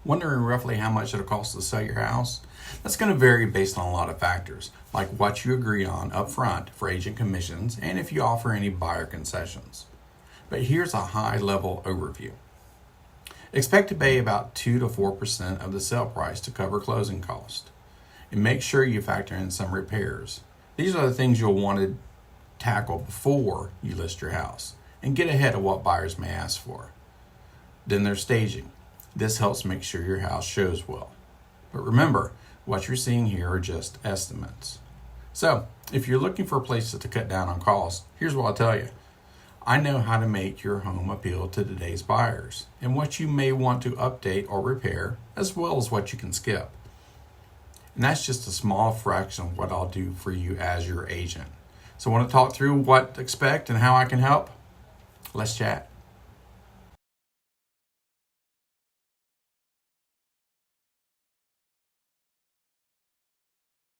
Wondering roughly how much it'll cost to sell your house? That's going to vary based on a lot of factors, like what you agree on up front for agent commissions and if you offer any buyer concessions. But here's a high-level overview. Expect to pay about 2 to 4% of the sale price to cover closing costs. And make sure you factor in some repairs. These are the things you'll want to tackle before you list your house and get ahead of what buyers may ask for. Then there's staging. This helps make sure your house shows well. But remember, what you're seeing here are just estimates. So, if you're looking for places to cut down on costs, here's what I'll tell you. I know how to make your home appeal to today's buyers and what you may want to update or repair, as well as what you can skip. And that's just a small fraction of what I'll do for you as your agent. So want to talk through what to expect and how I can help? Let's chat.